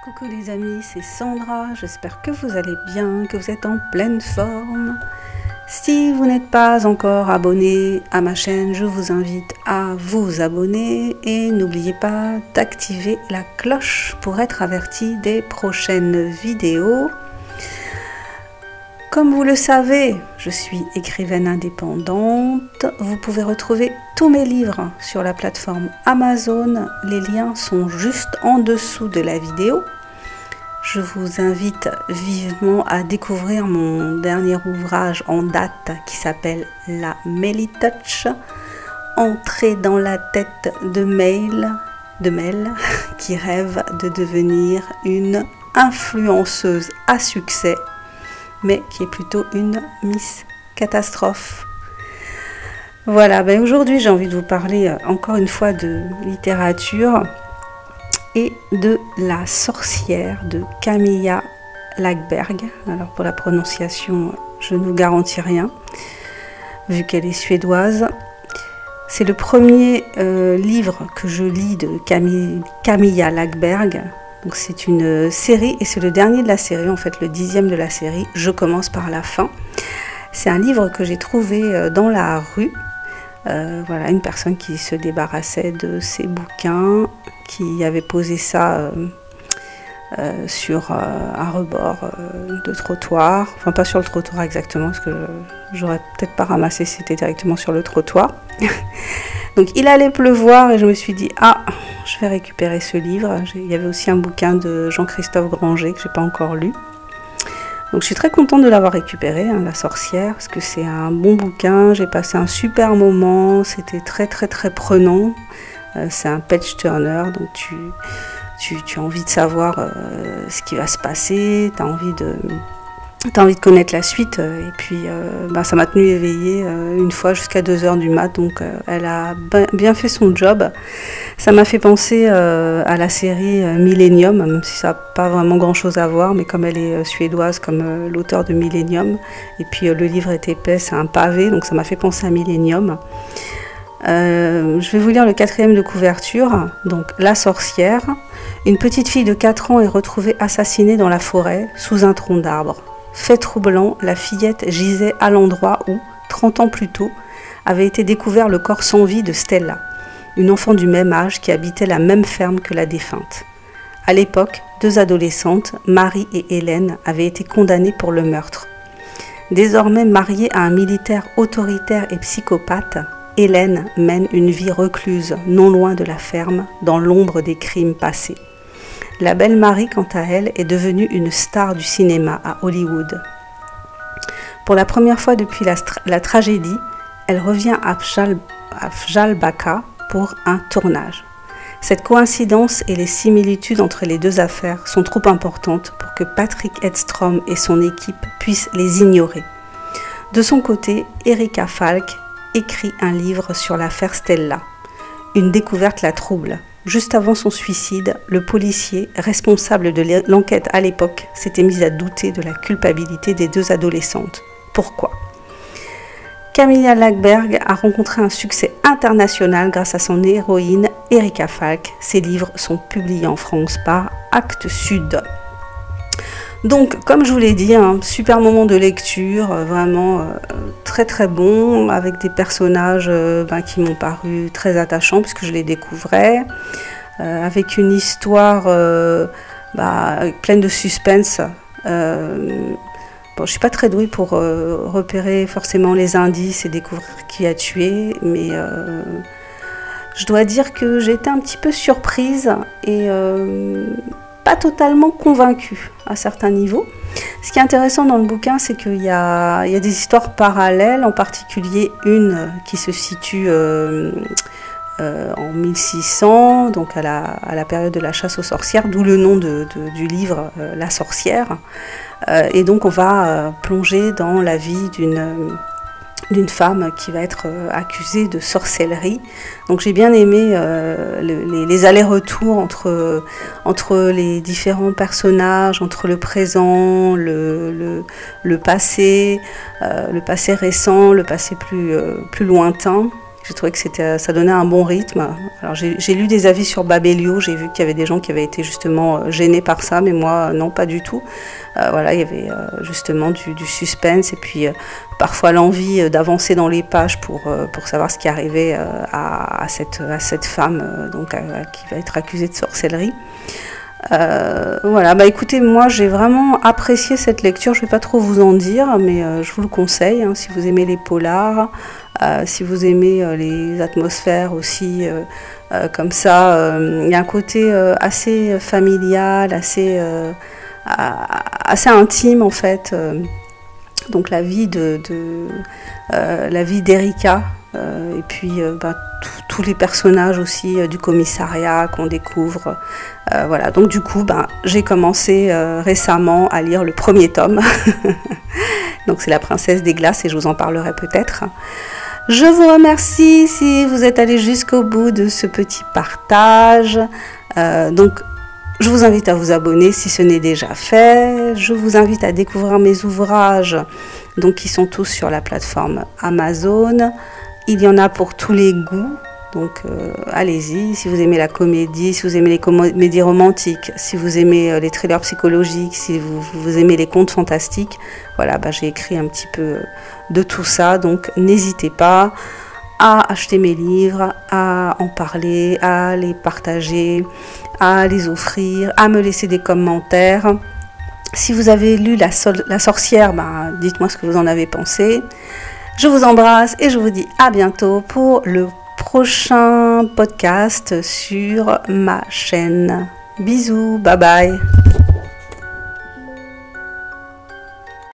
Coucou les amis, c'est Sandra, j'espère que vous allez bien, que vous êtes en pleine forme. Si vous n'êtes pas encore abonné à ma chaîne, je vous invite à vous abonner et n'oubliez pas d'activer la cloche pour être averti des prochaines vidéos. Comme vous le savez, je suis écrivaine indépendante. Vous pouvez retrouver tous mes livres sur la plateforme Amazon. Les liens sont juste en dessous de la vidéo. Je vous invite vivement à découvrir mon dernier ouvrage en date qui s'appelle La Melitouch, entrer dans la tête de Mel qui rêve de devenir une influenceuse à succès, mais qui est plutôt une Miss Catastrophe. Voilà, aujourd'hui j'ai envie de vous parler encore une fois de littérature et de La sorcière de Camilla Läckberg. Alors pour la prononciation, je ne vous garantis rien, vu qu'elle est suédoise. C'est le premier livre que je lis de Camilla Läckberg. Donc c'est une série et c'est le dernier de la série, en fait le 10e de la série. Je commence par la fin. C'est un livre que j'ai trouvé dans la rue. Voilà, une personne qui se débarrassait de ses bouquins, qui avait posé ça sur un rebord de trottoir. Enfin pas sur le trottoir exactement, parce que j'aurais peut-être pas ramassé si c'était directement sur le trottoir. Donc il allait pleuvoir et je me suis dit ah, je vais récupérer ce livre. Il y avait aussi un bouquin de Jean-Christophe Granger que j'ai pas encore lu. Donc je suis très contente de l'avoir récupéré, hein, La sorcière, parce que c'est un bon bouquin. J'ai passé un super moment, c'était très prenant. C'est un page turner, donc tu as envie de savoir ce qui va se passer, tu as envie de connaître la suite, et puis ça m'a tenu éveillée une fois jusqu'à 2 h du mat, donc elle a bien fait son job. Ça m'a fait penser à la série Millennium, même si ça n'a pas vraiment grand chose à voir, mais comme elle est suédoise, comme l'auteur de Millennium, et puis le livre est épais, c'est un pavé, donc ça m'a fait penser à Millennium. Je vais vous lire le 4e de couverture. Donc La sorcière. Une petite fille de 4 ans est retrouvée assassinée dans la forêt sous un tronc d'arbre. Fait troublant, la fillette gisait à l'endroit où, 30 ans plus tôt, avait été découvert le corps sans vie de Stella, une enfant du même âge qui habitait la même ferme que la défunte. À l'époque, 2 adolescentes, Marie et Hélène, avaient été condamnées pour le meurtre. Désormais mariée à un militaire autoritaire et psychopathe, Hélène mène une vie recluse, non loin de la ferme, dans l'ombre des crimes passés. La belle Marie, quant à elle, est devenue une star du cinéma à Hollywood. Pour la première fois depuis la tragédie, elle revient à Fjällbacka pour un tournage. Cette coïncidence et les similitudes entre les deux affaires sont trop importantes pour que Patrick Edstrom et son équipe puissent les ignorer. De son côté, Erika Falk écrit un livre sur l'affaire Stella. Une découverte la trouble. Juste avant son suicide, le policier, responsable de l'enquête à l'époque, s'était mis à douter de la culpabilité des 2 adolescentes. Pourquoi ? Camilla Läckberg a rencontré un succès international grâce à son héroïne Erika Falk. Ses livres sont publiés en France par Actes Sud. Donc, comme je vous l'ai dit, un super moment de lecture, vraiment très bon, avec des personnages qui m'ont paru très attachants puisque je les découvrais, avec une histoire pleine de suspense. Je suis pas très douée pour repérer forcément les indices et découvrir qui a tué, mais je dois dire que j'ai été un petit peu surprise et pas totalement convaincue à certains niveaux. Ce qui est intéressant dans le bouquin, c'est qu'il y a des histoires parallèles, en particulier une qui se situe en 1600, donc à la période de la chasse aux sorcières, d'où le nom du livre La sorcière. Et donc on va plonger dans la vie d'une femme qui va être accusée de sorcellerie. Donc j'ai bien aimé les allers-retours entre les différents personnages, entre le présent, le passé récent, le passé plus lointain. J'ai trouvé que ça donnait un bon rythme. Alors j'ai lu des avis sur Babelio, j'ai vu qu'il y avait des gens qui avaient été justement gênés par ça, mais moi non, pas du tout. Voilà, il y avait justement du suspense et puis parfois l'envie d'avancer dans les pages pour savoir ce qui arrivait à cette femme qui va être accusée de sorcellerie. Voilà, bah écoutez, moi j'ai vraiment apprécié cette lecture, je ne vais pas trop vous en dire, mais je vous le conseille, hein, si vous aimez les polars, si vous aimez les atmosphères aussi comme ça, il y a un côté assez familial, assez intime en fait, donc la vie d'Erika, et puis tous les personnages aussi du commissariat qu'on découvre. Voilà, donc du coup, j'ai commencé récemment à lire le premier tome. Donc c'est La Princesse des Glaces et je vous en parlerai peut-être. Je vous remercie si vous êtes allés jusqu'au bout de ce petit partage. Donc je vous invite à vous abonner si ce n'est déjà fait. Je vous invite à découvrir mes ouvrages, donc qui sont tous sur la plateforme Amazon. Il y en a pour tous les goûts, donc allez-y. Si vous aimez la comédie, si vous aimez les comédies romantiques, si vous aimez les thrillers psychologiques, si vous aimez les contes fantastiques, voilà, j'ai écrit un petit peu de tout ça, donc n'hésitez pas à acheter mes livres, à en parler, à les partager, à les offrir, à me laisser des commentaires. Si vous avez lu La Sorcière, dites-moi ce que vous en avez pensé. Je vous embrasse et je vous dis à bientôt pour le prochain podcast sur ma chaîne. Bisous, bye bye.